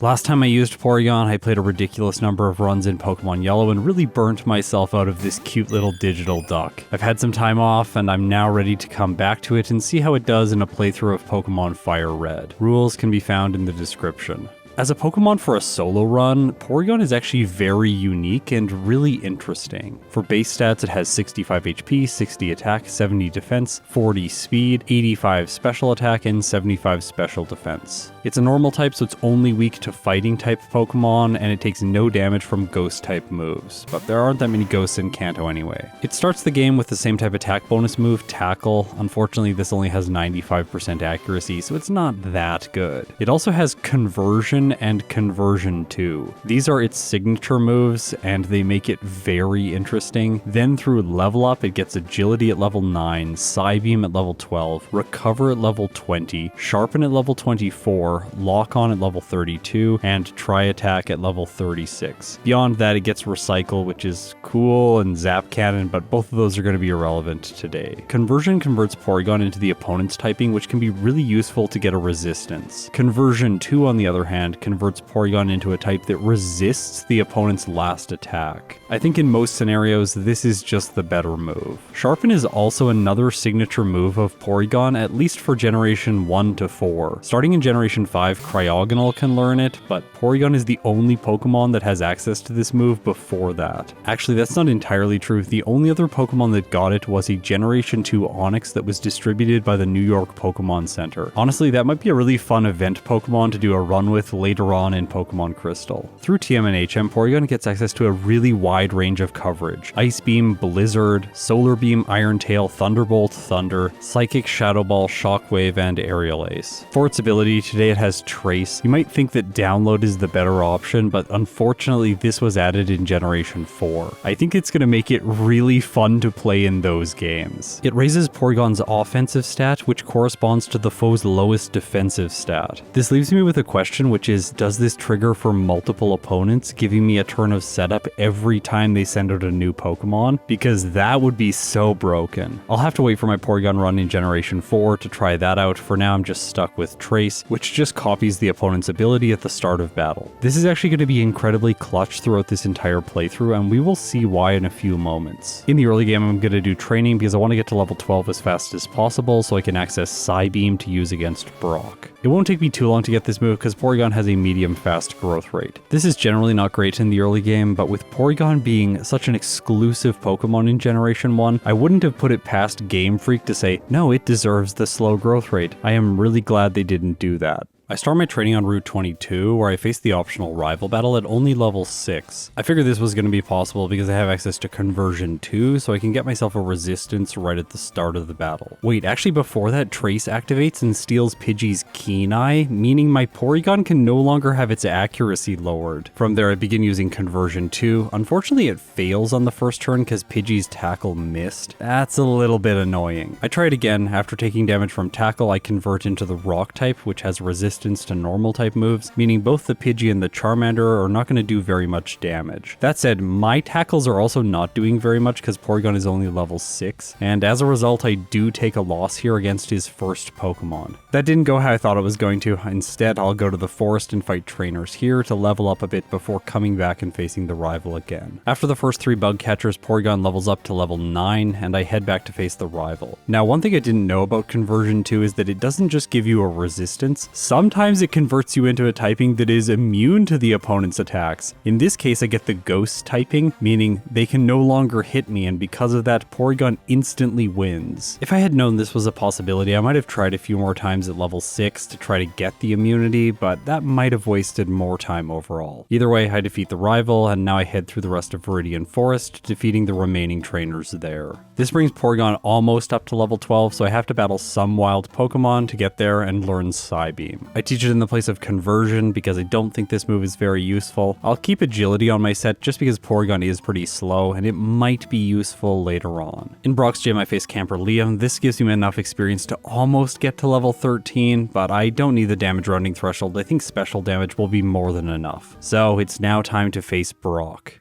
Last time I used Porygon, I played a ridiculous number of runs in Pokemon Yellow and really burnt myself out of this cute little digital duck. I've had some time off and I'm now ready to come back to it and see how it does in a playthrough of Pokemon FireRed. Rules can be found in the description. As a Pokemon for a solo run, Porygon is actually very unique and really interesting. For base stats, it has 65 HP, 60 attack, 70 defense, 40 speed, 85 special attack, and 75 special defense. It's a normal type, so it's only weak to fighting type Pokemon, and it takes no damage from ghost type moves, but there aren't that many ghosts in Kanto anyway. It starts the game with the same type attack bonus move, Tackle. Unfortunately, this only has 95% accuracy, so it's not that good. It also has Conversion and Conversion 2. These are its signature moves, and they make it very interesting. Then through level up, it gets Agility at level 9, Psybeam at level 12, Recover at level 20, Sharpen at level 24, Lock On at level 32, and Tri Attack at level 36. Beyond that, it gets Recycle, which is cool, and Zap Cannon, but both of those are going to be irrelevant today. Conversion converts Porygon into the opponent's typing, which can be really useful to get a resistance. Conversion 2, on the other hand, converts Porygon into a type that resists the opponent's last attack. I think in most scenarios, this is just the better move. Sharpen is also another signature move of Porygon, at least for Generation 1 to 4. Starting in Generation 5, Cryogonal can learn it, but Porygon is the only Pokemon that has access to this move before that. Actually, that's not entirely true. The only other Pokemon that got it was a Generation 2 Onix that was distributed by the New York Pokemon Center. Honestly, that might be a really fun event Pokemon to do a run with later on in Pokemon Crystal. Through TM and HM, Porygon gets access to a really wide range of coverage. Ice Beam, Blizzard, Solar Beam, Iron Tail, Thunderbolt, Thunder, Psychic, Shadow Ball, Shockwave, and Aerial Ace. For its ability, today it has Trace. You might think that Download is the better option, but unfortunately this was added in Generation 4. I think it's going to make it really fun to play in those games. It raises Porygon's offensive stat, which corresponds to the foe's lowest defensive stat. This leaves me with a question, which is, does this trigger for multiple opponents, giving me a turn of setup every time they send out a new Pokemon? Because that would be so broken. I'll have to wait for my Porygon run in Generation 4 to try that out. For now, I'm just stuck with Trace, which just copies the opponent's ability at the start of battle. This is actually going to be incredibly clutch throughout this entire playthrough, and we will see why in a few moments. In the early game, I'm going to do training because I want to get to level 12 as fast as possible so I can access Psybeam to use against Brock. It won't take me too long to get this move because Porygon has a medium fast growth rate. This is generally not great in the early game, but with Porygon being such an exclusive Pokemon in Generation 1, I wouldn't have put it past Game Freak to say, no, it deserves the slow growth rate. I am really glad they didn't do that. I start my training on Route 22, where I face the optional rival battle at only level 6. I figured this was going to be possible because I have access to Conversion 2, so I can get myself a resistance right at the start of the battle. Wait, actually before that, Trace activates and steals Pidgey's Keen Eye, meaning my Porygon can no longer have its accuracy lowered. From there, I begin using Conversion 2. Unfortunately, it fails on the first turn because Pidgey's Tackle missed. That's a little bit annoying. I try it again. After taking damage from Tackle, I convert into the Rock type, which has resistance to normal type moves, meaning both the Pidgey and the Charmander are not going to do very much damage. That said, my tackles are also not doing very much because Porygon is only level 6, and as a result I do take a loss here against his first Pokemon. That didn't go how I thought it was going to. Instead, I'll go to the forest and fight trainers here to level up a bit before coming back and facing the rival again. After the first 3 bug catchers, Porygon levels up to level 9, and I head back to face the rival. Now, one thing I didn't know about Conversion 2 is that it doesn't just give you a resistance. Sometimes it converts you into a typing that is immune to the opponent's attacks. In this case, I get the Ghost typing, meaning they can no longer hit me, and because of that, Porygon instantly wins. If I had known this was a possibility, I might have tried a few more times at level 6 to try to get the immunity, but that might have wasted more time overall. Either way, I defeat the rival, and now I head through the rest of Viridian Forest, defeating the remaining trainers there. This brings Porygon almost up to level 12, so I have to battle some wild Pokemon to get there and learn Psybeam. I teach it in the place of Conversion because I don't think this move is very useful. I'll keep Agility on my set just because Porygon is pretty slow and it might be useful later on. In Brock's gym, I face Camper Liam. This gives me enough experience to almost get to level 13, but I don't need the damage rounding threshold. I think special damage will be more than enough. So it's now time to face Brock.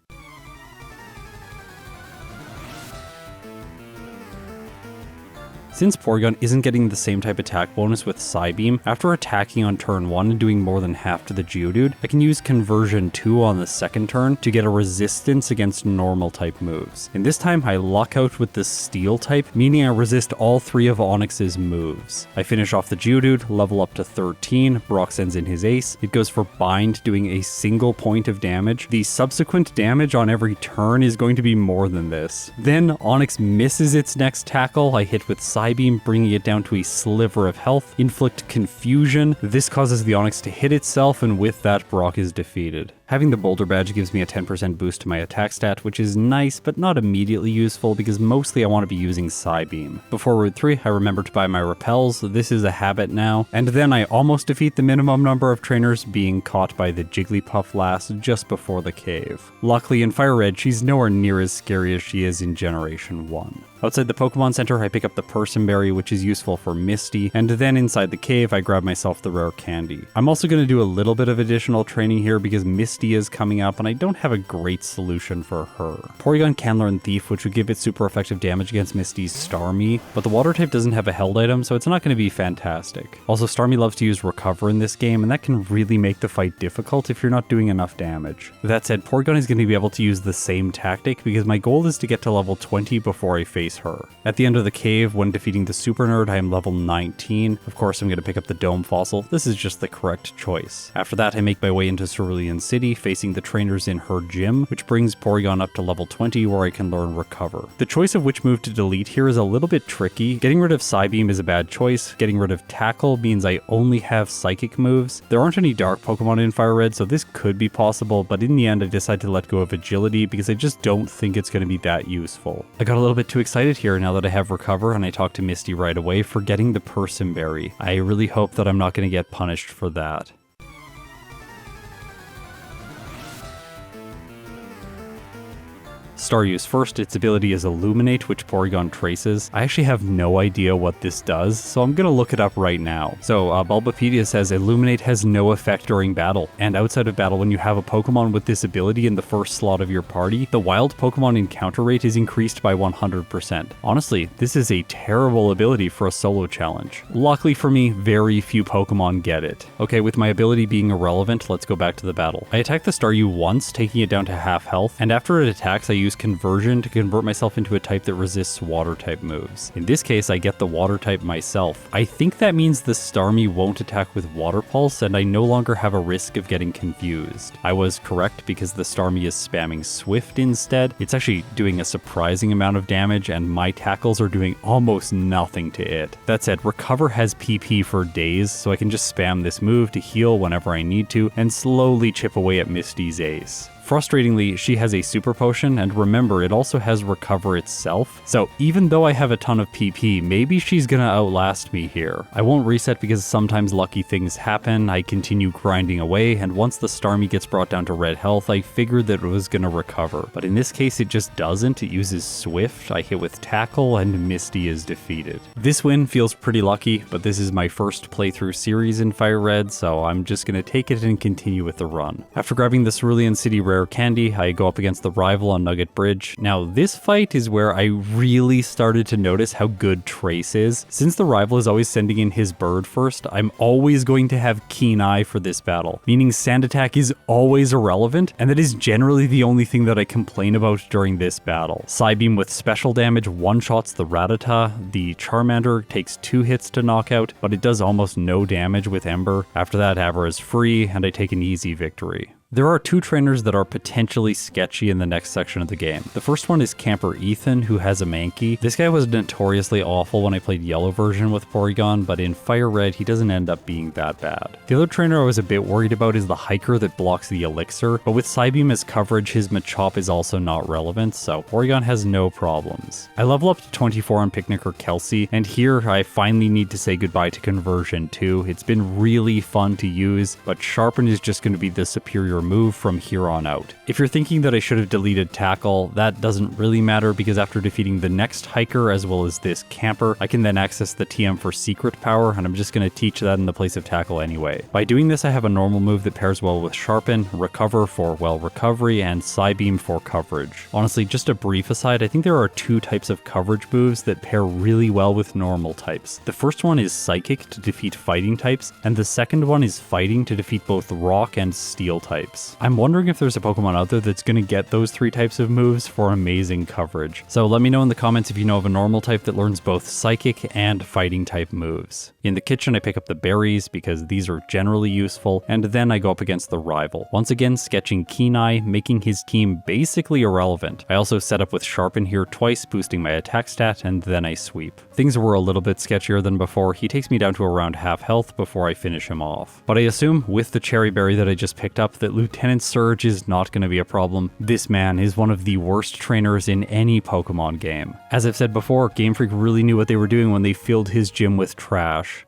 Since Porygon isn't getting the same type attack bonus with Psybeam, after attacking on turn 1 and doing more than half to the Geodude, I can use Conversion 2 on the second turn to get a resistance against normal type moves. And this time I luck out with the Steel type, meaning I resist all 3 of Onix's moves. I finish off the Geodude, level up to 13, Brock sends in his Ace, it goes for Bind, doing a single point of damage. The subsequent damage on every turn is going to be more than this. Then Onix misses its next tackle, I hit with Psybeam, bringing it down to a sliver of health, inflict Confusion. This causes the Onix to hit itself, and with that Brock is defeated. Having the Boulder Badge gives me a 10% boost to my attack stat, which is nice, but not immediately useful because mostly I want to be using Psybeam. Before Route 3, I remember to buy my Repels, this is a habit now, and then I almost defeat the minimum number of trainers, being caught by the Jigglypuff last just before the cave. Luckily in FireRed, she's nowhere near as scary as she is in Generation 1. Outside the Pokemon Center, I pick up the Persimberry, which is useful for Misty, and then inside the cave, I grab myself the rare candy. I'm also going to do a little bit of additional training here because Misty is coming up and I don't have a great solution for her. Porygon can learn Thief, which would give it super effective damage against Misty's Starmie, but the water type doesn't have a held item, so it's not going to be fantastic. Also, Starmie loves to use Recover in this game, and that can really make the fight difficult if you're not doing enough damage. With that said, Porygon is going to be able to use the same tactic because my goal is to get to level 20 before I face her. At the end of the cave, when defeating the Super Nerd, I am level 19. Of course, I'm going to pick up the Dome Fossil. This is just the correct choice. After that, I make my way into Cerulean City, facing the trainers in her gym, which brings Porygon up to level 20 where I can learn Recover. The choice of which move to delete here is a little bit tricky. Getting rid of Psybeam is a bad choice. Getting rid of Tackle means I only have Psychic moves. There aren't any Dark Pokemon in FireRed, so this could be possible, but in the end, I decide to let go of Agility because I just don't think it's going to be that useful. I got a little bit too excited here now that I have Recover, and I talk to Misty right away for getting the Persimberry. I really hope that I'm not going to get punished for that. Staryu's first, its ability is Illuminate, which Porygon traces. I actually have no idea what this does, so I'm gonna look it up right now. So, Bulbapedia says Illuminate has no effect during battle, and outside of battle, when you have a Pokemon with this ability in the first slot of your party, the wild Pokemon encounter rate is increased by 100%. Honestly, this is a terrible ability for a solo challenge. Luckily for me, very few Pokemon get it. Okay, with my ability being irrelevant, let's go back to the battle. I attack the Staryu once, taking it down to half health, and after it attacks, I use Conversion to convert myself into a type that resists water type moves. In this case, I get the water type myself. I think that means the Starmie won't attack with Water Pulse, and I no longer have a risk of getting confused. I was correct because the Starmie is spamming Swift instead. It's actually doing a surprising amount of damage, and my tackles are doing almost nothing to it. That said, Recover has PP for days, so I can just spam this move to heal whenever I need to, and slowly chip away at Misty's Ace. Frustratingly, she has a Super Potion, and remember, it also has Recover itself, so even though I have a ton of PP, maybe she's gonna outlast me here. I won't reset because sometimes lucky things happen. I continue grinding away, and once the Starmie gets brought down to red health, I figured that it was gonna recover. But in this case, it just doesn't. It uses Swift, I hit with Tackle, and Misty is defeated. This win feels pretty lucky, but this is my first playthrough series in FireRed, so I'm just gonna take it and continue with the run. After grabbing the Cerulean City rare candy, I go up against the rival on Nugget Bridge. Now, this fight is where I really started to notice how good Trace is. Since the rival is always sending in his bird first, I'm always going to have Keen Eye for this battle, meaning Sand Attack is always irrelevant, and that is generally the only thing that I complain about during this battle. Psybeam with special damage one-shots the Rattata. The Charmander takes 2 hits to knock out, but it does almost no damage with Ember. After that, Abra is free, and I take an easy victory. There are 2 trainers that are potentially sketchy in the next section of the game. The first one is Camper Ethan, who has a Mankey. This guy was notoriously awful when I played Yellow version with Porygon, but in FireRed he doesn't end up being that bad. The other trainer I was a bit worried about is the Hiker that blocks the Elixir, but with Psybeam as coverage, his Machop is also not relevant, so Porygon has no problems. I level up to 24 on Picnicker Kelsey, and here I finally need to say goodbye to Conversion 2. It's been really fun to use, but Sharpen is just going to be the superior your move from here on out. If you're thinking that I should have deleted Tackle, that doesn't really matter because after defeating the next hiker as well as this camper, I can then access the TM for secret power, and I'm just going to teach that in the place of Tackle anyway. By doing this, I have a normal move that pairs well with Sharpen, Recover for, well, recovery, and Psybeam for coverage. Honestly, just a brief aside, I think there are two types of coverage moves that pair really well with normal types. The first one is Psychic to defeat fighting types, and the second one is Fighting to defeat both rock and steel types. I'm wondering if there's a Pokemon out there that's going to get those three types of moves for amazing coverage. So let me know in the comments if you know of a normal type that learns both Psychic and Fighting type moves. In the kitchen, I pick up the berries because these are generally useful, and then I go up against the rival. Once again, sketching Keen Eye, making his team basically irrelevant. I also set up with Sharpen here twice, boosting my attack stat, and then I sweep. Things were a little bit sketchier than before. He takes me down to around half health before I finish him off. But I assume, with the Cherry Berry that I just picked up, that Lieutenant Surge is not going to be a problem. This man is one of the worst trainers in any Pokemon game. As I've said before, Game Freak really knew what they were doing when they filled his gym with trash.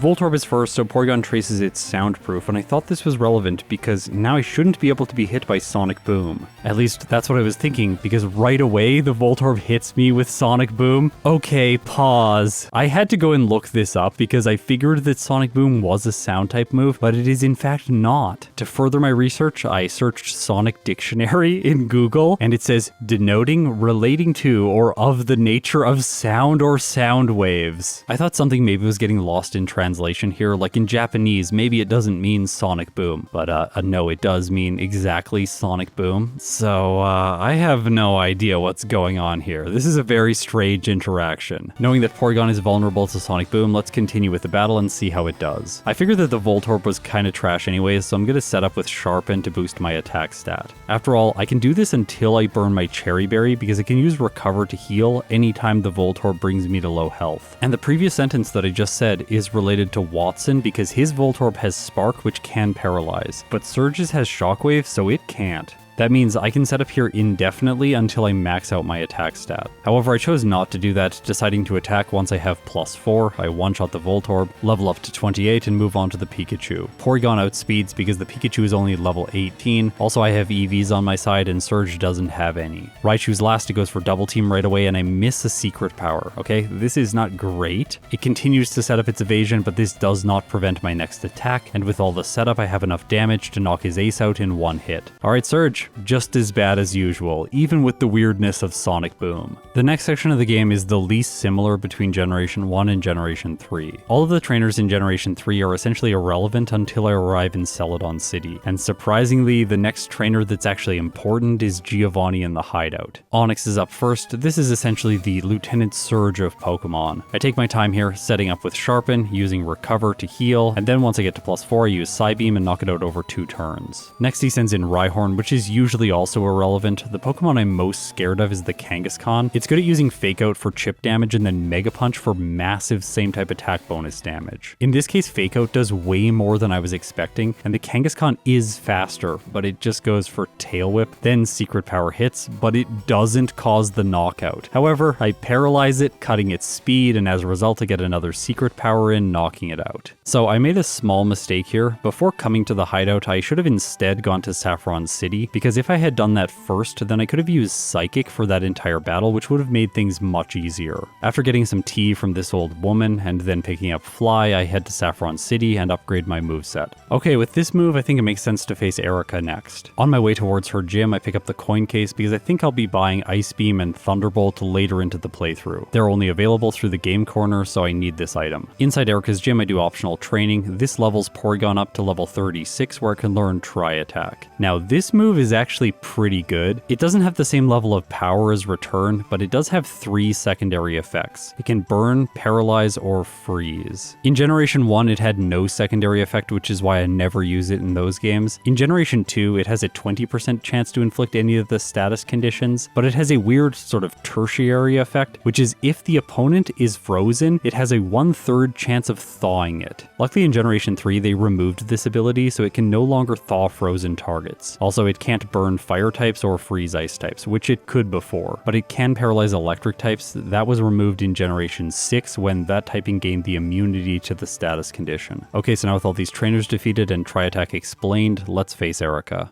Voltorb is first, so Porygon traces its soundproof, and I thought this was relevant because now I shouldn't be able to be hit by Sonic Boom. At least that's what I was thinking, because right away the Voltorb hits me with Sonic Boom. Okay, pause. I had to go and look this up because I figured that Sonic Boom was a sound type move, but it is in fact not. To further my research, I searched Sonic Dictionary in Google, and it says denoting, relating to, or of the nature of sound or sound waves. I thought something maybe was getting lost in translation here, like in Japanese, maybe it doesn't mean Sonic Boom, but no, it does mean exactly Sonic Boom. So I have no idea what's going on here. This is a very strange interaction. Knowing that Porygon is vulnerable to Sonic Boom, let's continue with the battle and see how it does. I figured that the Voltorb was kind of trash anyways, so I'm going to set up with Sharpen to boost my attack stat. After all, I can do this until I burn my Cherry Berry because I can use Recover to heal anytime the Voltorb brings me to low health. And the previous sentence that I just said is related to Watson because his Voltorb has Spark, which can paralyze, but Surge's has Shockwave, so it can't. That means I can set up here indefinitely until I max out my attack stat. However, I chose not to do that, deciding to attack once I have +4, I one-shot the Voltorb, level up to 28, and move on to the Pikachu. Porygon outspeeds because the Pikachu is only level 18, also I have EVs on my side and Surge doesn't have any. Raichu's last, it goes for double team right away and I miss a secret power, okay? This is not great. It continues to set up its evasion, but this does not prevent my next attack, and with all the setup I have enough damage to knock his ace out in one hit. Alright Surge, just as bad as usual, even with the weirdness of Sonic Boom. The next section of the game is the least similar between Generation 1 and Generation 3. All of the trainers in Generation 3 are essentially irrelevant until I arrive in Celadon City, and surprisingly, the next trainer that's actually important is Giovanni in the Hideout. Onix is up first. This is essentially the Lieutenant Surge of Pokemon. I take my time here, setting up with Sharpen, using Recover to heal, and then once I get to +4, I use Psybeam and knock it out over 2 turns. Next he sends in Rhyhorn, which is usually also irrelevant. The Pokemon I'm most scared of is the Kangaskhan. It's good at using Fake Out for chip damage and then Mega Punch for massive same type attack bonus damage. In this case, Fake Out does way more than I was expecting, and the Kangaskhan is faster, but it just goes for Tail Whip, then Secret Power hits, but it doesn't cause the knockout. However, I paralyze it, cutting its speed, and as a result I get another Secret Power in, knocking it out. So I made a small mistake here. Before coming to the Hideout, I should have instead gone to Saffron City, because if I had done that first, then I could have used Psychic for that entire battle, which would have made things much easier. After getting some tea from this old woman, and then picking up Fly, I head to Saffron City and upgrade my moveset. Okay, with this move, I think it makes sense to face Erika next. On my way towards her gym, I pick up the coin case because I think I'll be buying Ice Beam and Thunderbolt later into the playthrough. They're only available through the game corner, so I need this item. Inside Erika's gym, I do optional training. This levels Porygon up to level 36, where I can learn Tri-Attack. Now, this move is actually pretty good. It doesn't have the same level of power as Return, but it does have 3 secondary effects. It can burn, paralyze, or freeze. In Generation 1, it had no secondary effect, which is why I never use it in those games. In Generation 2, it has a 20% chance to inflict any of the status conditions, but it has a weird sort of tertiary effect, which is if the opponent is frozen, it has a 1/3 chance of thawing it. Luckily in Generation 3, they removed this ability, so it can no longer thaw frozen targets. Also, it can't can't burn fire types or freeze ice types, which it could before, but it can paralyze electric types. That was removed in Generation 6 when that typing gained the immunity to the status condition. Okay, so now with all these trainers defeated and Tri-Attack explained, let's face Erika.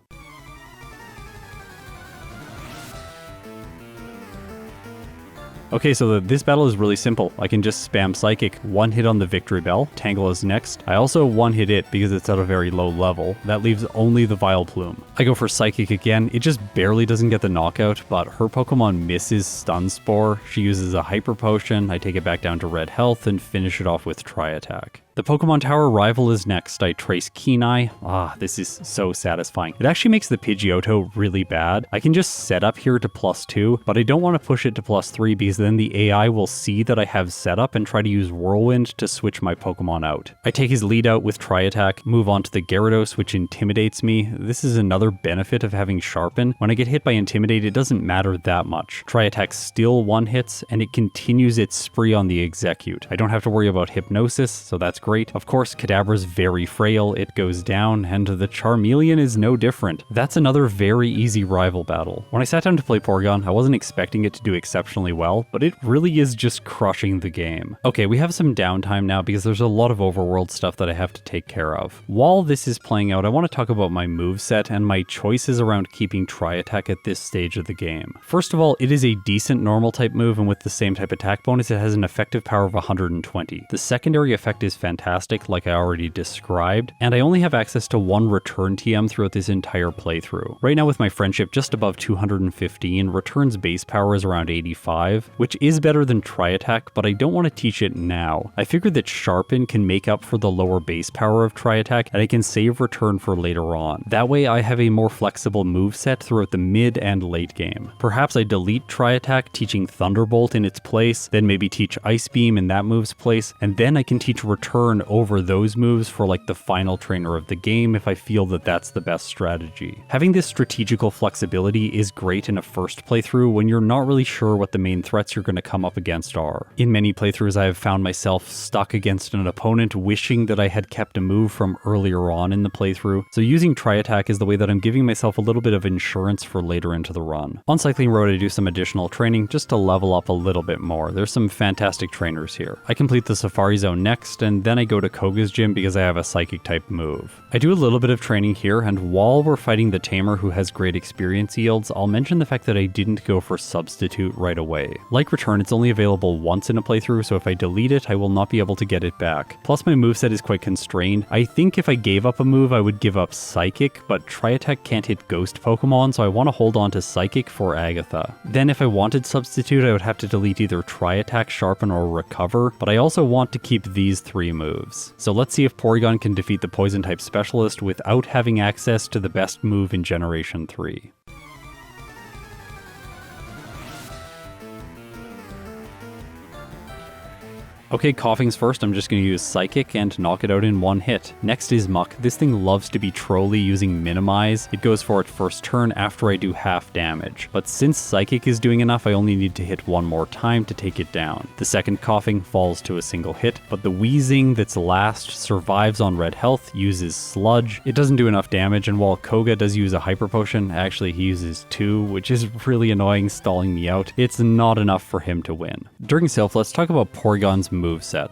Okay, so this battle is really simple. I can just spam Psychic, one hit on the Victory Bell, Tangle is next. I also one hit it because it's at a very low level. That leaves only the Vileplume. I go for Psychic again, it just barely doesn't get the knockout, but her Pokemon misses Stun Spore. She uses a Hyper Potion, I take it back down to red health and finish it off with Tri-Attack. The Pokemon Tower rival is next. I trace Keeneye. This is so satisfying. It actually makes the Pidgeotto really bad. I can just set up here to +2, but I don't want to push it to +3 because then the AI will see that I have setup and try to use Whirlwind to switch my Pokemon out. I take his lead out with Tri-Attack, move on to the Gyarados, which intimidates me. This is another benefit of having Sharpen. When I get hit by Intimidate, it doesn't matter that much. Tri-Attack still one hits, and it continues its spree on the Execute. I don't have to worry about Hypnosis, so that's great. Of course, Kadabra's very frail, it goes down, and the Charmeleon is no different. That's another very easy rival battle. When I sat down to play Porygon, I wasn't expecting it to do exceptionally well, but it really is just crushing the game. Okay, we have some downtime now because there's a lot of overworld stuff that I have to take care of. While this is playing out, I want to talk about my moveset and my choices around keeping Tri-Attack at this stage of the game. First of all, it is a decent normal type move, and with the same type attack bonus, it has an effective power of 120. The secondary effect is fantastic, like I already described, and I only have access to one return TM throughout this entire playthrough. Right now with my friendship just above 215, return's base power is around 85, which is better than Tri-Attack, but I don't want to teach it now. I figured that Sharpen can make up for the lower base power of Tri-Attack, and I can save return for later on. That way I have a more flexible moveset throughout the mid and late game. Perhaps I delete Tri-Attack, teaching Thunderbolt in its place, then maybe teach Ice Beam in that move's place, and then I can teach Return over those moves for like the final trainer of the game if I feel that that's the best strategy. Having this strategical flexibility is great in a first playthrough when you're not really sure what the main threats you're going to come up against are. In many playthroughs I have found myself stuck against an opponent wishing that I had kept a move from earlier on in the playthrough, so using Tri-Attack is the way that I'm giving myself a little bit of insurance for later into the run. On Cycling Road I do some additional training just to level up a little bit more. There's some fantastic trainers here. I complete the Safari Zone next, and then I go to Koga's gym because I have a Psychic type move. I do a little bit of training here, and while we're fighting the Tamer who has great experience yields, I'll mention the fact that I didn't go for Substitute right away. Like Return, it's only available once in a playthrough, so if I delete it, I will not be able to get it back. Plus my moveset is quite constrained. I think if I gave up a move, I would give up Psychic, but Tri-Attack can't hit Ghost Pokemon, so I want to hold on to Psychic for Agatha. Then if I wanted Substitute, I would have to delete either Tri-Attack, Sharpen, or Recover, but I also want to keep these three moves. So let's see if Porygon can defeat the Poison-type Specialist without having access to the best move in Generation 3. Okay, Coughing's first, I'm just going to use Psychic and knock it out in one hit. Next is Muck. This thing loves to be trolly using Minimize. It goes for it first turn after I do half damage. But since Psychic is doing enough, I only need to hit one more time to take it down. The second Coughing falls to a single hit, but the Wheezing that's last survives on red health, uses Sludge. It doesn't do enough damage, and while Koga does use a Hyper Potion, actually he uses 2, which is really annoying, stalling me out. It's not enough for him to win. During Silph, let's talk about Porygon's moveset.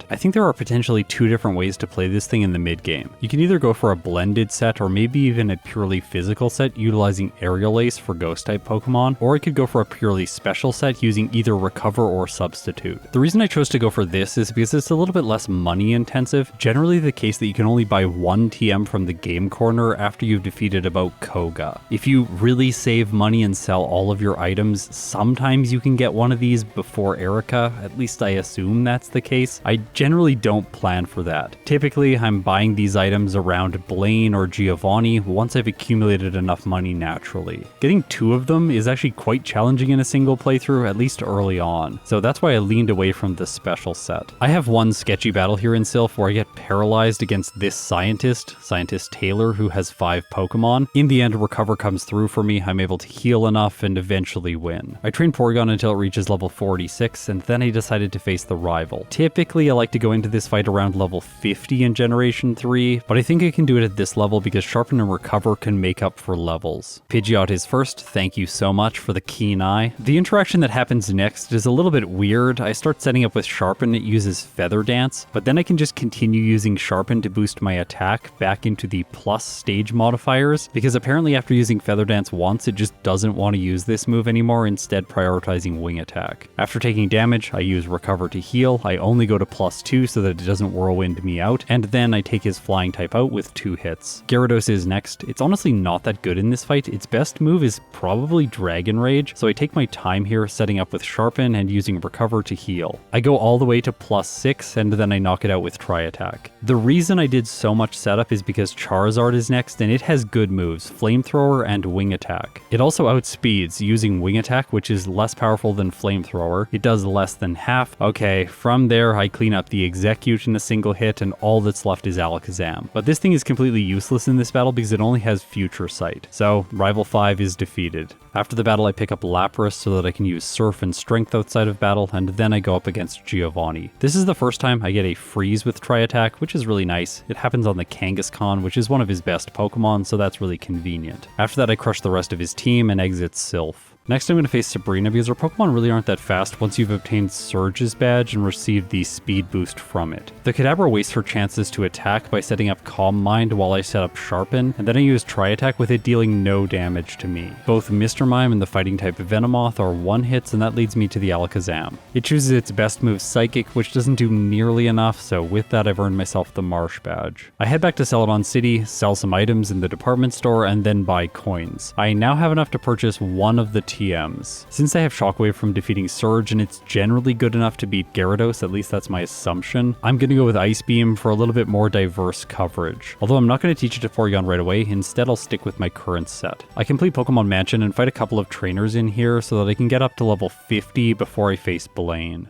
I think there are potentially two different ways to play this thing in the mid game. You can either go for a blended set or maybe even a purely physical set utilizing Aerial Ace for ghost type Pokemon, or I could go for a purely special set using either Recover or Substitute. The reason I chose to go for this is because it's a little bit less money intensive, generally the case that you can only buy one TM from the game corner after you've defeated about Koga. If you really save money and sell all of your items, sometimes you can get one of these before Erika, at least I assume that's the case. I generally don't plan for that. Typically, I'm buying these items around Blaine or Giovanni once I've accumulated enough money naturally. Getting 2 of them is actually quite challenging in a single playthrough, at least early on, so that's why I leaned away from the special set. I have one sketchy battle here in Silph where I get paralyzed against this Scientist Taylor, who has 5 Pokemon. In the end, Recover comes through for me, I'm able to heal enough and eventually win. I train Porygon until it reaches level 46, and then I decided to face the rival. Typically, I like to go into this fight around level 50 in Generation 3, but I think I can do it at this level because Sharpen and Recover can make up for levels. Pidgeot is first, thank you so much for the keen eye. The interaction that happens next is a little bit weird. I start setting up with Sharpen, it uses Feather Dance, but then I can just continue using Sharpen to boost my attack back into the plus stage modifiers, because apparently after using Feather Dance once, it just doesn't want to use this move anymore, instead prioritizing Wing Attack. After taking damage, I use Recover to heal. I only go to +2 so that it doesn't whirlwind me out, and then I take his flying type out with 2 hits. Gyarados is next. It's honestly not that good in this fight. Its best move is probably Dragon Rage, so I take my time here setting up with Sharpen and using Recover to heal. I go all the way to +6 and then I knock it out with Tri Attack. The reason I did so much setup is because Charizard is next and it has good moves, Flamethrower and Wing Attack. It also outspeeds using Wing Attack, which is less powerful than Flamethrower. It does less than half. Okay, from there I clean up the Execute in a single hit and all that's left is Alakazam. But this thing is completely useless in this battle because it only has Future Sight. So Rival 5 is defeated. After the battle I pick up Lapras so that I can use Surf and Strength outside of battle, and then I go up against Giovanni. This is the first time I get a freeze with Tri Attack, which is really nice. It happens on the Kangaskhan, which is one of his best Pokemon, so that's really convenient. After that I crush the rest of his team and exit Silph. Next I'm going to face Sabrina because her Pokemon really aren't that fast once you've obtained Surge's badge and received the speed boost from it. The Kadabra wastes her chances to attack by setting up Calm Mind while I set up Sharpen, and then I use Tri Attack with it dealing no damage to me. Both Mr. Mime and the fighting type Venomoth are 1-hits, and that leads me to the Alakazam. It chooses its best move Psychic, which doesn't do nearly enough, so with that I've earned myself the Marsh badge. I head back to Celadon City, sell some items in the department store, and then buy coins. I now have enough to purchase one of the TMs. Since I have Shockwave from defeating Surge and it's generally good enough to beat Gyarados, at least that's my assumption, I'm going to go with Ice Beam for a little bit more diverse coverage. Although I'm not going to teach it to Porygon right away, instead I'll stick with my current set. I complete Pokemon Mansion and fight a couple of trainers in here so that I can get up to level 50 before I face Blaine.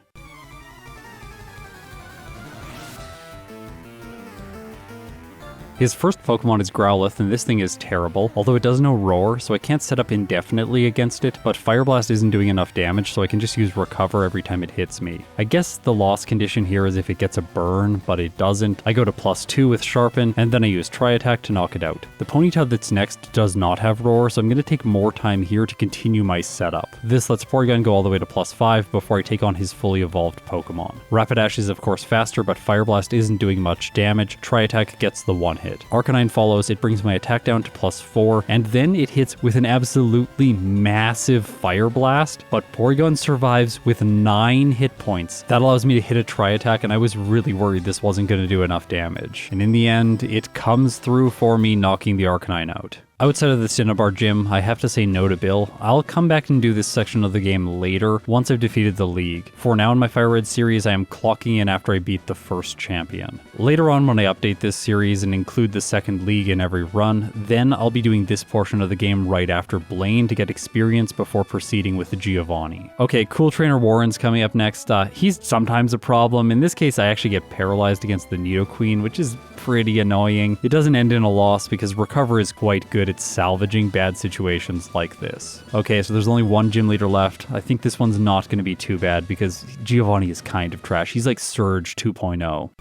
His first Pokemon is Growlithe, and this thing is terrible, although it does no Roar, so I can't set up indefinitely against it, but Fire Blast isn't doing enough damage, so I can just use Recover every time it hits me. I guess the loss condition here is if it gets a burn, but it doesn't. I go to +2 with Sharpen, and then I use Tri Attack to knock it out. The Ponyta that's next does not have Roar, so I'm going to take more time here to continue my setup. This lets Porygon go all the way to +5 before I take on his fully evolved Pokemon. Rapidash is of course faster, but Fire Blast isn't doing much damage. Tri Attack gets the 1-hit. Arcanine follows, it brings my attack down to +4, and then it hits with an absolutely massive Fire Blast, but Porygon survives with 9 hit points. That allows me to hit a Tri Attack, and I was really worried this wasn't going to do enough damage. And in the end, it comes through for me, knocking the Arcanine out. Outside of the Cinnabar Gym, I have to say no to Bill. I'll come back and do this section of the game later, once I've defeated the League. For now in my FireRed series, I am clocking in after I beat the first champion. Later on when I update this series and include the second League in every run, then I'll be doing this portion of the game right after Blaine to get experience before proceeding with the Giovanni. Okay, Cool Trainer Warren's coming up next. He's sometimes a problem. In this case, I actually get paralyzed against the Nidoqueen, which is pretty annoying. It doesn't end in a loss because Recover is quite good at salvaging bad situations like this. Okay, so there's only one gym leader left. I think this one's not going to be too bad because Giovanni is kind of trash. He's like Surge 2.0.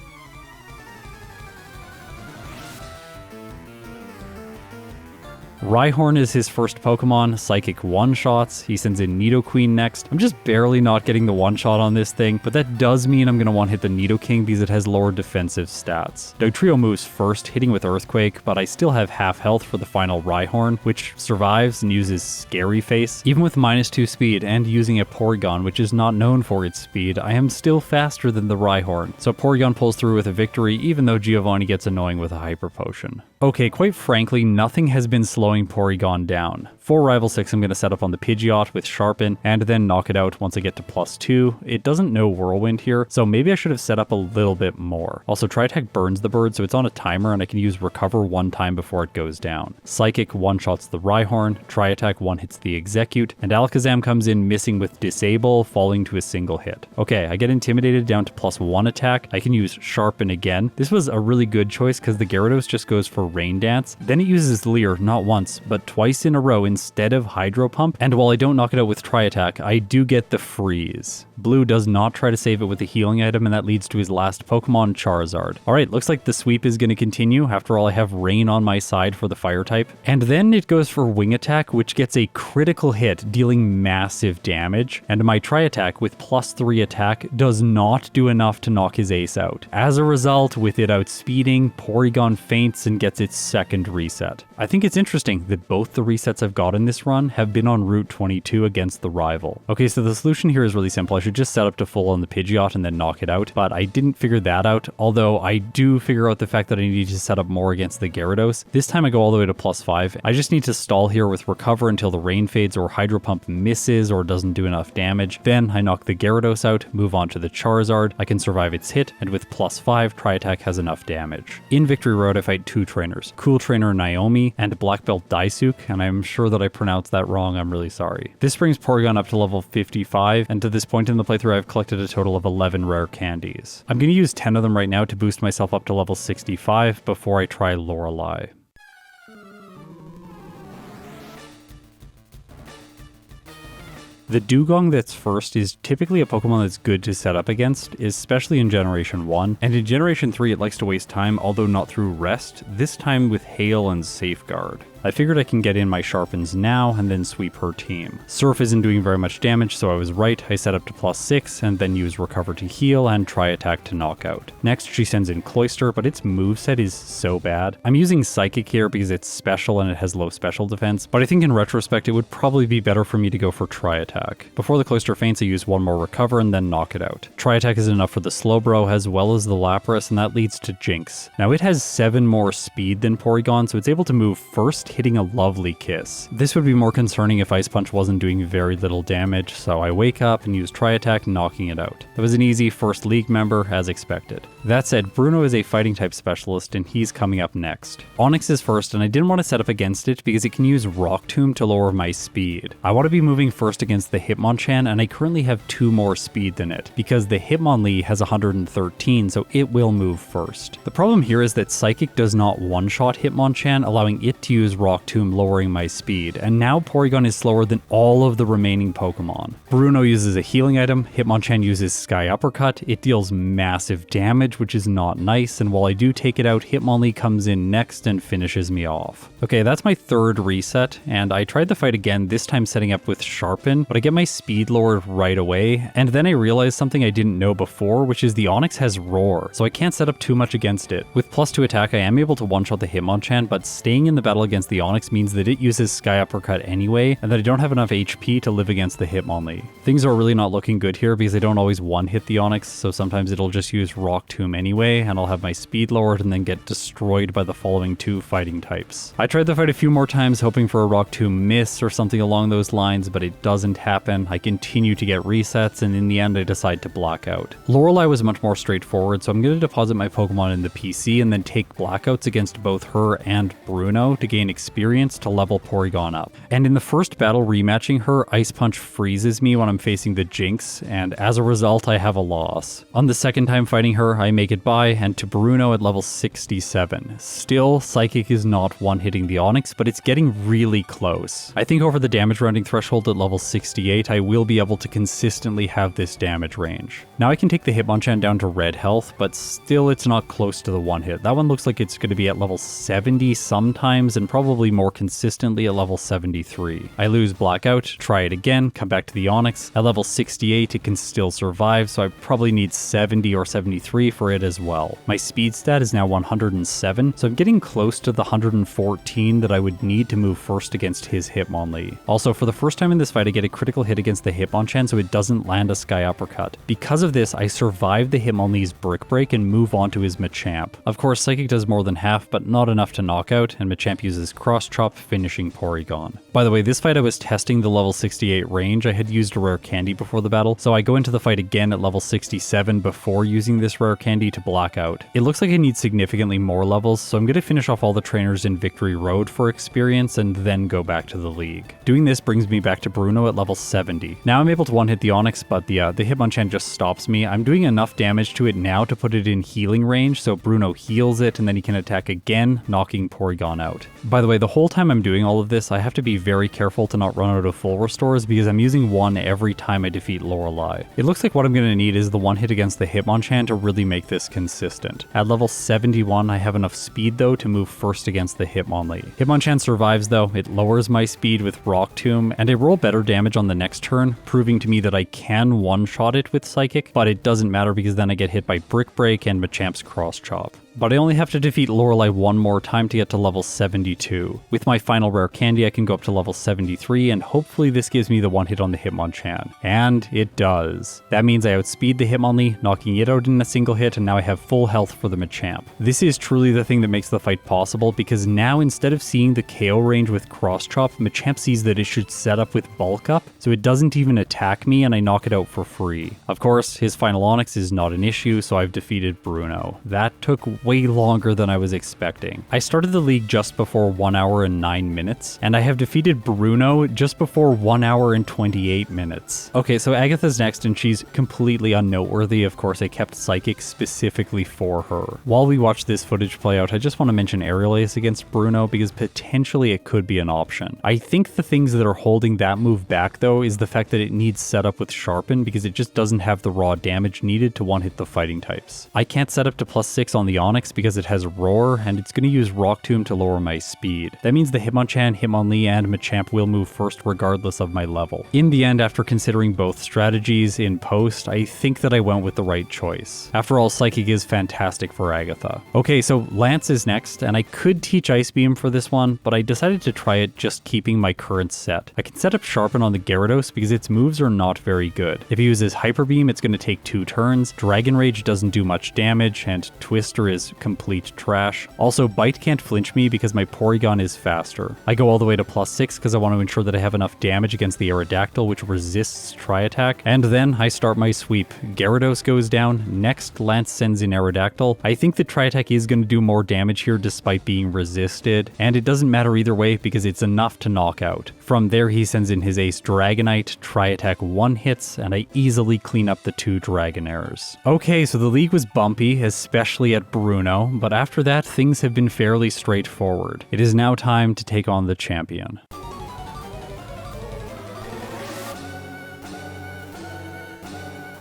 Rhyhorn is his first Pokemon, Psychic one-shots, he sends in Nidoqueen next. I'm just barely not getting the one-shot on this thing, but that does mean I'm going to one-hit the Nidoking because it has lower defensive stats. Dugtrio moves first, hitting with Earthquake, but I still have half health for the final Rhyhorn, which survives and uses Scary Face. Even with -2 speed and using a Porygon, which is not known for its speed, I am still faster than the Rhyhorn, so Porygon pulls through with a victory even though Giovanni gets annoying with a Hyper Potion. Okay, quite frankly, nothing has been slowing Porygon down. For Rival 6, I'm going to set up on the Pidgeot with Sharpen, and then knock it out once I get to +2. It doesn't know Whirlwind here, so maybe I should have set up a little bit more. Also, Tri Attack burns the bird, so it's on a timer, and I can use Recover one time before it goes down. Psychic one-shots the Rhyhorn, Tri Attack one-hits the Execute, and Alakazam comes in missing with Disable, falling to a single hit. Okay, I get Intimidated down to +1 attack. I can use Sharpen again. This was a really good choice because the Gyarados just goes for Rain Dance. Then it uses Leer not once, once, but twice in a row instead of Hydro Pump, and while I don't knock it out with Tri-Attack, I do get the freeze. Blue does not try to save it with a healing item, and that leads to his last Pokemon, Charizard. Alright, looks like the sweep is going to continue. After all, I have Rain on my side for the fire type. And then it goes for Wing Attack, which gets a critical hit, dealing massive damage, and my Tri-Attack with +3 attack does not do enough to knock his ace out. As a result, with it outspeeding, Porygon faints and gets its second reset. I think it's interesting that both the resets I've got in this run have been on Route 22 against the rival. Okay, so the solution here is really simple. I should just set up to full on the Pidgeot and then knock it out, but I didn't figure that out, although I do figure out the fact that I need to set up more against the Gyarados. This time I go all the way to +5. I just need to stall here with Recover until the rain fades or Hydro Pump misses or doesn't do enough damage. Then I knock the Gyarados out, move on to the Charizard. I can survive its hit, and with +5, Tri-Attack has enough damage. In Victory Road, I fight two trainers, Cool Trainer Naomi and Black Belt Daisuke, and I'm sure that I pronounced that wrong. I'm really sorry. This brings Porygon up to level 55, and to this point in the playthrough, I've collected a total of 11 rare candies. I'm going to use 10 of them right now to boost myself up to level 65 before I try Lorelei. The Dugong that's first is typically a Pokemon that's good to set up against, especially in Generation 1, and in Generation 3 it likes to waste time, although not through rest, this time with Hail and Safeguard. I figured I can get in my Sharpens now and then sweep her team. Surf isn't doing very much damage, so I was right. I set up to +6 and then use Recover to heal and Tri-Attack to knock out. Next she sends in Cloyster, but its moveset is so bad. I'm using Psychic here because it's special and it has low special defense, but I think in retrospect it would probably be better for me to go for Tri-Attack. Before the Cloyster faints, I use one more Recover and then knock it out. Tri-Attack is enough for the Slowbro as well as the Lapras, and that leads to Jinx. Now it has 7 more speed than Porygon, so it's able to move first, hitting a lovely Kiss. This would be more concerning if Ice Punch wasn't doing very little damage, so I wake up and use Tri-Attack, knocking it out. That was an easy first league member, as expected. That said, Bruno is a fighting type specialist and he's coming up next. Onix is first, and I didn't want to set up against it because it can use Rock Tomb to lower my speed. I want to be moving first against the Hitmonchan, and I currently have 2 more speed than it, because the Hitmonlee has 113, so it will move first. The problem here is that Psychic does not one-shot Hitmonchan, allowing it to use Rock Tomb, lowering my speed, and now Porygon is slower than all of the remaining Pokemon. Bruno uses a healing item, Hitmonchan uses Sky Uppercut, it deals massive damage, which is not nice, and while I do take it out, Hitmonlee comes in next and finishes me off. Okay, that's my third reset, and I tried the fight again, this time setting up with Sharpen, but I get my speed lowered right away, and then I realized something I didn't know before, which is the Onix has Roar, so I can't set up too much against it. With +2 attack, I am able to one-shot the Hitmonchan, but staying in the battle against the Onix means that it uses Sky Uppercut anyway, and that I don't have enough HP to live against the Hitmonlee. Things are really not looking good here because I don't always one-hit the Onix, so sometimes it'll just use Rock Tomb anyway, and I'll have my speed lowered and then get destroyed by the following 2 fighting types. I tried the fight a few more times hoping for a Rock Tomb miss or something along those lines, but it doesn't happen. I continue to get resets, and in the end I decide to blackout. Lorelei was much more straightforward, so I'm going to deposit my Pokemon in the PC and then take blackouts against both her and Bruno to gain experience to level Porygon up. And in the first battle rematching her, Ice Punch freezes me when I'm facing the Jinx, and as a result I have a loss. On the second time fighting her, I make it by, and to Bruno at level 67. Still, Psychic is not one-hitting the Onix, but it's getting really close. I think over the damage rounding threshold at level 68, I will be able to consistently have this damage range. Now I can take the Hitmonchan down to red health, but still it's not close to the one hit. That one looks like it's going to be at level 70 sometimes, and probably more consistently at level 73. I lose Blackout, try it again, come back to the Onix. At level 68 it can still survive, so I probably need 70 or 73 for it as well. My speed stat is now 107, so I'm getting close to the 114 that I would need to move first against his Hitmonlee. Also, for the first time in this fight I get a critical hit against the Hitmonchan, so it doesn't land a Sky Uppercut. Because of this, I survive the Hitmonlee's Brick Break and move on to his Machamp. Of course, Psychic does more than half, but not enough to knock out, and Machamp uses Cross Chop, finishing Porygon. By the way, this fight I was testing the level 68 range. I had used a rare candy before the battle, so I go into the fight again at level 67 before using this rare candy candy to blackout. It looks like I need significantly more levels, so I'm going to finish off all the trainers in Victory Road for experience and then go back to the league. Doing this brings me back to Bruno at level 70. Now I'm able to one-hit the Onyx, but the Hitmonchan just stops me. I'm doing enough damage to it now to put it in healing range, so Bruno heals it and then he can attack again, knocking Porygon out. By the way, the whole time I'm doing all of this, I have to be very careful to not run out of full restores because I'm using one every time I defeat Lorelei. It looks like what I'm going to need is the one hit against the Hitmonchan to really make this consistent. At level 71, I have enough speed though to move first against the Hitmonlee. Hitmonchan survives though, it lowers my speed with Rock Tomb, and I roll better damage on the next turn, proving to me that I can one-shot it with Psychic, but it doesn't matter because then I get hit by Brick Break and Machamp's Cross Chop. But I only have to defeat Lorelei one more time to get to level 72. With my final rare candy, I can go up to level 73, and hopefully this gives me the one hit on the Hitmonchan. And it does. That means I outspeed the Hitmonlee, knocking it out in a single hit, and now I have full health for the Machamp. This is truly the thing that makes the fight possible, because now instead of seeing the KO range with Cross Chop, Machamp sees that it should set up with Bulk Up, so it doesn't even attack me and I knock it out for free. Of course, his final Onyx is not an issue, so I've defeated Bruno. That took way longer than I was expecting. I started the league just before 1 hour and 9 minutes, and I have defeated Bruno just before 1 hour and 28 minutes. Okay, so Agatha's next, and she's completely unnoteworthy. Of course, I kept Psychic specifically for her. While we watch this footage play out, I just want to mention Aerial Ace against Bruno because potentially it could be an option. I think the things that are holding that move back though is the fact that it needs setup with Sharpen because it just doesn't have the raw damage needed to one-hit the fighting types. I can't set up to +6 on the Onyx because it has Roar, and it's going to use Rock Tomb to lower my speed. That means the Hitmonchan, Hitmonlee, and Machamp will move first regardless of my level. In the end, after considering both strategies in post, I think that I went with the right choice. After all, Psychic is fantastic for Agatha. Okay, so Lance is next, and I could teach Ice Beam for this one, but I decided to try it just keeping my current set. I can set up Sharpen on the Gyarados because its moves are not very good. If he uses Hyper Beam, it's going to take 2 turns, Dragon Rage doesn't do much damage, and Twister is complete trash. Also, Bite can't flinch me because my Porygon is faster. I go all the way to +6 because I want to ensure that I have enough damage against the Aerodactyl, which resists Tri-Attack, and then I start my sweep. Gyarados goes down, next Lance sends in Aerodactyl. I think the Tri-Attack is going to do more damage here despite being resisted, and it doesn't matter either way because it's enough to knock out. From there he sends in his Ace Dragonite, Tri-Attack 1 hits, and I easily clean up the 2 Dragonairs. Okay, so the league was bumpy, especially at Bruno, but after that things have been fairly straightforward. It is now time to take on the champion.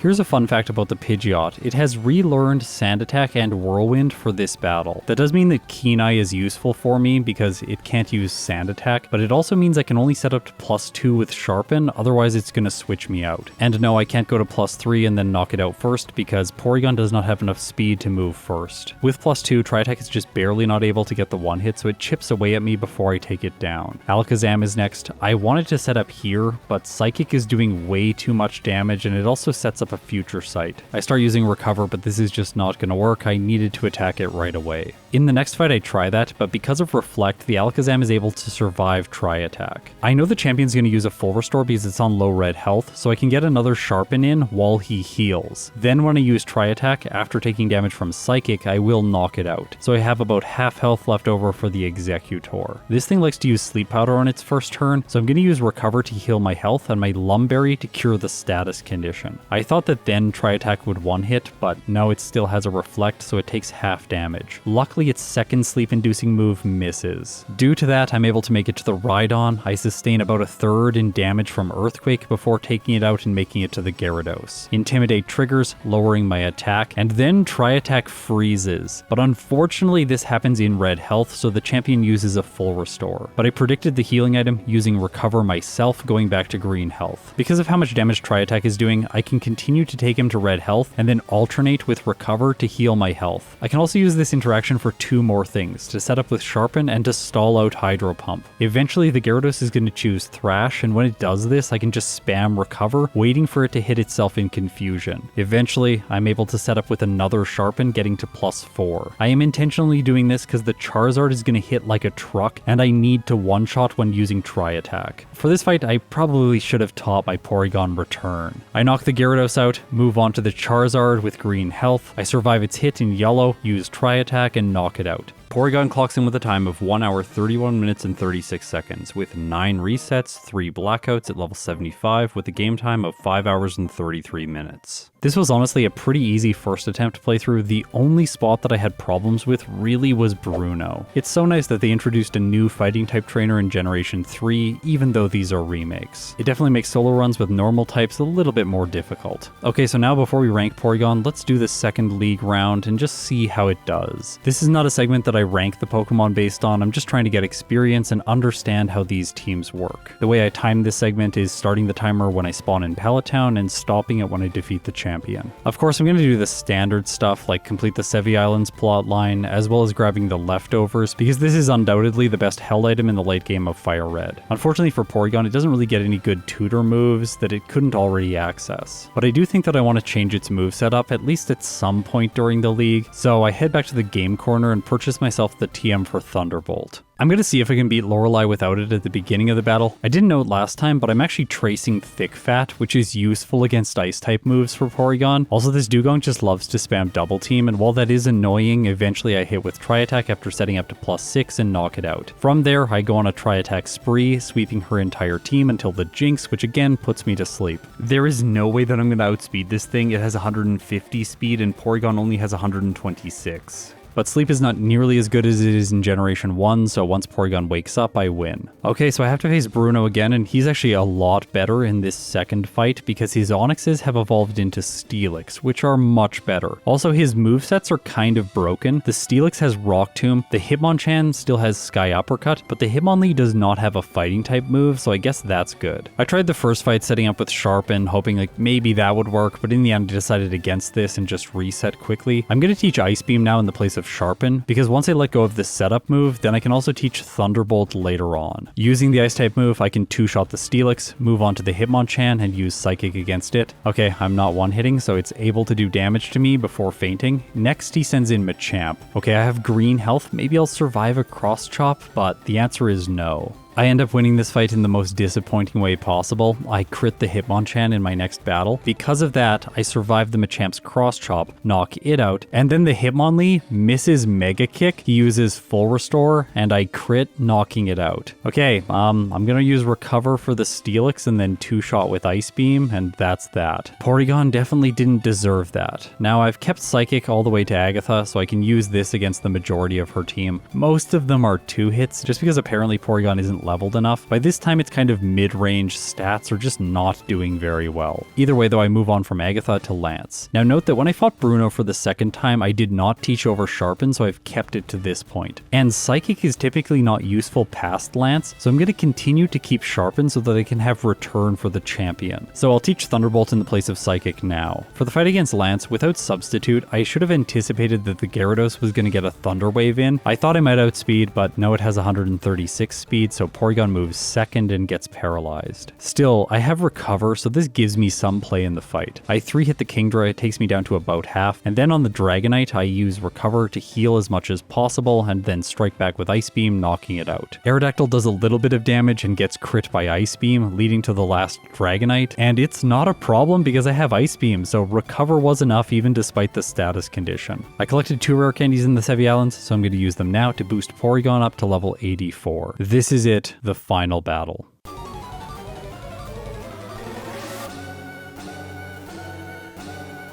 Here's a fun fact about the Pidgeot. It has relearned Sand Attack and Whirlwind for this battle. That does mean that Keen Eye is useful for me because it can't use Sand Attack, but it also means I can only set up to +2 with Sharpen, otherwise it's going to switch me out. And no, I can't go to +3 and then knock it out first because Porygon does not have enough speed to move first. With +2, Tri-Attack is just barely not able to get the one hit, so it chips away at me before I take it down. Alakazam is next. I wanted to set up here, but Psychic is doing way too much damage and it also sets up a future sight. I start using Recover, but this is just not going to work. I needed to attack it right away. In the next fight I try that, but because of Reflect, the Alakazam is able to survive Tri-Attack. I know the champion's going to use a full restore because it's on low red health, so I can get another Sharpen in while he heals. Then when I use Tri-Attack, after taking damage from Psychic, I will knock it out. So I have about half health left over for the Executor. This thing likes to use Sleep Powder on its first turn, so I'm going to use Recover to heal my health and my Lumberry to cure the status condition. I thought that then Tri-Attack would one hit, but no, it still has a Reflect, so it takes half damage. Luckily, its second sleep-inducing move misses. Due to that, I'm able to make it to the Rhydon. I sustain about 1/3 in damage from Earthquake before taking it out and making it to the Gyarados. Intimidate triggers, lowering my attack, and then Tri-Attack freezes. But unfortunately, this happens in red health, so the champion uses a full restore. But I predicted the healing item using Recover myself, going back to green health. Because of how much damage Tri-Attack is doing, I can continue to take him to red health and then alternate with Recover to heal my health. I can also use this interaction for 2 more things, to set up with Sharpen and to stall out Hydro Pump. Eventually the Gyarados is going to choose Thrash, and when it does this I can just spam Recover, waiting for it to hit itself in confusion. Eventually I'm able to set up with another Sharpen, getting to +4. I am intentionally doing this because the Charizard is going to hit like a truck and I need to one-shot when using Tri-Attack. For this fight I probably should have taught my Porygon Return. I knock the Gyarados out, move on to the Charizard with green health. I survive its hit in yellow, use Tri-Attack, and knock it out. Porygon clocks in with a time of 1 hour 31 minutes and 36 seconds, with 9 resets, 3 blackouts at level 75, with a game time of 5 hours and 33 minutes. This was honestly a pretty easy first attempt playthrough. The only spot that I had problems with really was Bruno. It's so nice that they introduced a new fighting type trainer in Generation 3, even though these are remakes. It definitely makes solo runs with normal types a little bit more difficult. Okay, so now before we rank Porygon, let's do the second league round and just see how it does. This is not a segment that I rank the Pokemon based on, I'm just trying to get experience and understand how these teams work. The way I time this segment is starting the timer when I spawn in Pallet Town and stopping it when I defeat the champion. Of course, I'm going to do the standard stuff like complete the Sevi Islands plotline, as well as grabbing the leftovers, because this is undoubtedly the best held item in the late game of FireRed. Unfortunately for Porygon, it doesn't really get any good tutor moves that it couldn't already access. But I do think that I want to change its move setup at least at some point during the league, so I head back to the game corner and purchase myself the TM for Thunderbolt. I'm going to see if I can beat Lorelei without it at the beginning of the battle. I didn't know it last time, but I'm actually tracing Thick Fat, which is useful against Ice-type moves for Porygon. Also, this Dugong just loves to spam Double Team, and while that is annoying, eventually I hit with Tri-Attack after setting up to +6 and knock it out. From there, I go on a Tri-Attack spree, sweeping her entire team until the Jinx, which again puts me to sleep. There is no way that I'm going to outspeed this thing. It has 150 speed, and Porygon only has 126. But sleep is not nearly as good as it is in Generation 1, so once Porygon wakes up, I win. Okay, so I have to face Bruno again, and he's actually a lot better in this second fight because his Onixes have evolved into Steelix, which are much better. Also, his movesets are kind of broken. The Steelix has Rock Tomb, the Hitmonchan still has Sky Uppercut, but the Hitmonlee does not have a fighting type move, so I guess that's good. I tried the first fight setting up with Sharpen, hoping like maybe that would work, but in the end I decided against this and just reset quickly. I'm going to teach Ice Beam now in the place of Sharpen, because once I let go of the setup move, then I can also teach Thunderbolt later on. Using the Ice-type move, I can two-shot the Steelix, move on to the Hitmonchan, and use Psychic against it. Okay, I'm not one-hitting, so it's able to do damage to me before fainting. Next, he sends in Machamp. Okay, I have green health, maybe I'll survive a cross-chop, but the answer is no. I end up winning this fight in the most disappointing way possible. I crit the Hitmonchan in my next battle. Because of that, I survive the Machamp's cross chop, knock it out, and then the Hitmonlee misses Mega Kick. He uses full restore, and I crit, knocking it out. Okay, I'm gonna use Recover for the Steelix and then two-shot with Ice Beam, and that's that. Porygon definitely didn't deserve that. Now, I've kept Psychic all the way to Agatha, so I can use this against the majority of her team. Most of them are 2-hits, just because apparently Porygon isn't leveled enough. By this time, its kind of mid-range stats are just not doing very well. Either way, though, I move on from Agatha to Lance. Now note that when I fought Bruno for the second time, I did not teach over Sharpen, so I've kept it to this point. And Psychic is typically not useful past Lance, so I'm going to continue to keep Sharpen so that I can have return for the champion. So I'll teach Thunderbolt in the place of Psychic now. For the fight against Lance, without Substitute, I should have anticipated that the Gyarados was going to get a Thunder Wave in. I thought I might outspeed, but no, it has 136 speed, so Porygon moves second and gets paralyzed. Still, I have Recover, so this gives me some play in the fight. I 3-hit the Kingdra, it takes me down to about half, and then on the Dragonite, I use Recover to heal as much as possible, and then strike back with Ice Beam, knocking it out. Aerodactyl does a little bit of damage and gets crit by Ice Beam, leading to the last Dragonite, and it's not a problem because I have Ice Beam, so Recover was enough even despite the status condition. I collected 2 rare candies in the Sevi Islands, so I'm going to use them now to boost Porygon up to level 84. This is it, the final battle.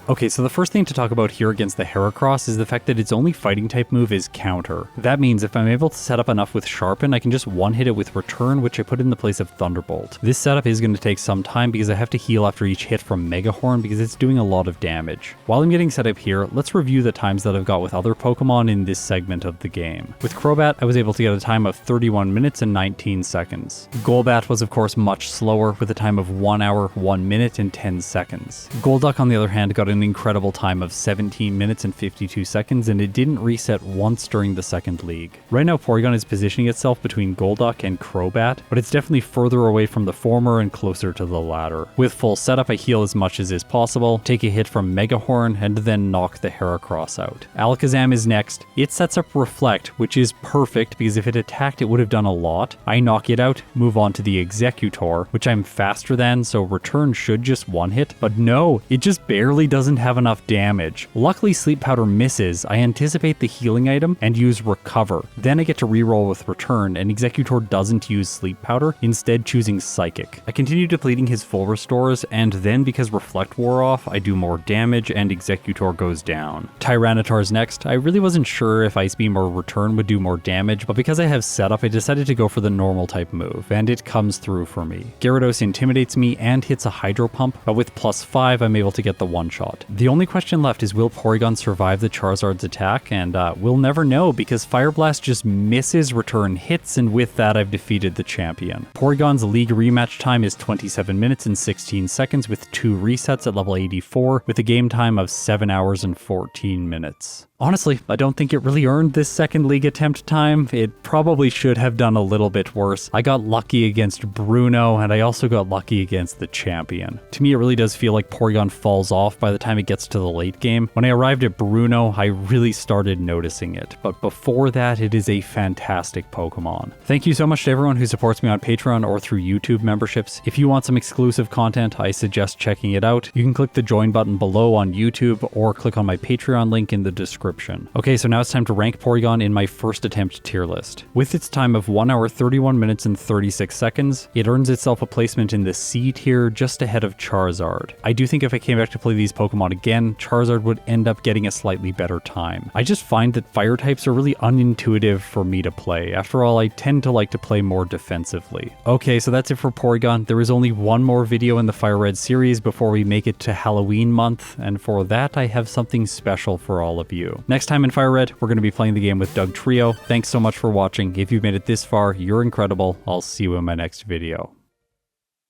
Okay, so the first thing to talk about here against the Heracross is the fact that its only fighting type move is Counter. That means if I'm able to set up enough with Sharpen, I can just one-hit it with Return, which I put in the place of Thunderbolt. This setup is going to take some time because I have to heal after each hit from Megahorn because it's doing a lot of damage. While I'm getting set up here, let's review the times that I've got with other Pokemon in this segment of the game. With Crobat, I was able to get a time of 31 minutes and 19 seconds. Golbat was of course much slower with a time of 1 hour, 1 minute and 10 seconds. Golduck on the other hand got an an incredible time of 17 minutes and 52 seconds, and it didn't reset once during the second league. Right now, Porygon is positioning itself between Golduck and Crobat, but it's definitely further away from the former and closer to the latter. With full setup, I heal as much as is possible, take a hit from Megahorn, and then knock the Heracross out. Alakazam is next. It sets up Reflect, which is perfect because if it attacked, it would have done a lot. I knock it out, move on to the Executor, which I'm faster than, so return should just one-hit, but no, it just barely doesn't have enough damage. Luckily, Sleep Powder misses. I anticipate the healing item and use Recover. Then I get to reroll with Return, and Executor doesn't use Sleep Powder, instead choosing Psychic. I continue depleting his full restores, and then because Reflect wore off, I do more damage and Executor goes down. Tyranitar's next. I really wasn't sure if Ice Beam or Return would do more damage, but because I have setup, I decided to go for the normal type move, and it comes through for me. Gyarados intimidates me and hits a Hydro Pump, but with +5, I'm able to get the one-shot. The only question left is will Porygon survive the Charizard's attack, and we'll never know because Fire Blast just misses, Return hits, and with that I've defeated the champion. Porygon's league rematch time is 27 minutes and 16 seconds with 2 resets at level 84 with a game time of 7 hours and 14 minutes. Honestly, I don't think it really earned this second league attempt time. It probably should have done a little bit worse. I got lucky against Bruno, and I also got lucky against the champion. To me, it really does feel like Porygon falls off by the time it gets to the late game. When I arrived at Bruno, I really started noticing it, but before that, it is a fantastic Pokemon. Thank you so much to everyone who supports me on Patreon or through YouTube memberships. If you want some exclusive content, I suggest checking it out. You can click the join button below on YouTube or click on my Patreon link in the description. Okay, so now it's time to rank Porygon in my first attempt tier list. With its time of 1 hour 31 minutes and 36 seconds, it earns itself a placement in the C tier just ahead of Charizard. I do think if I came back to play these Pokemon again, Charizard would end up getting a slightly better time. I just find that fire types are really unintuitive for me to play. After all, I tend to like to play more defensively. Okay, so that's it for Porygon. There is only one more video in the FireRed series before we make it to Halloween month, and for that I have something special for all of you. Next time in FireRed, we're going to be playing the game with Doug Trio. Thanks so much for watching. If you've made it this far, you're incredible. I'll see you in my next video.